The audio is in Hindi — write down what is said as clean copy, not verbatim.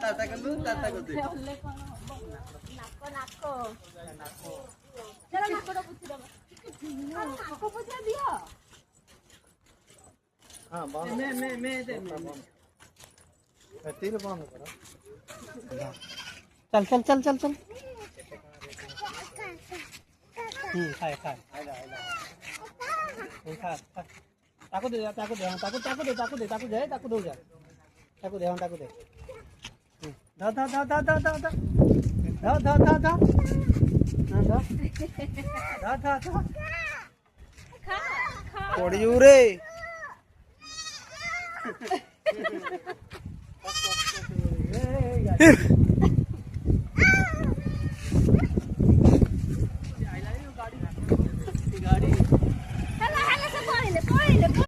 ताता कर लूं ताता कर दे नाको नाको चलो नाको तो पूछ दो नाको पूछ दियो हां मैं दे तीर बंद करो चल चल चल चल चल खाए खाए खा ताको दे ताको दे ताको ताको दे ताको दे ताको दे ताको दो जा ताको दे ताको दे दा दा दा दा दा दा दा दा दा दा दा दा दा दा खा खा पड़ी रे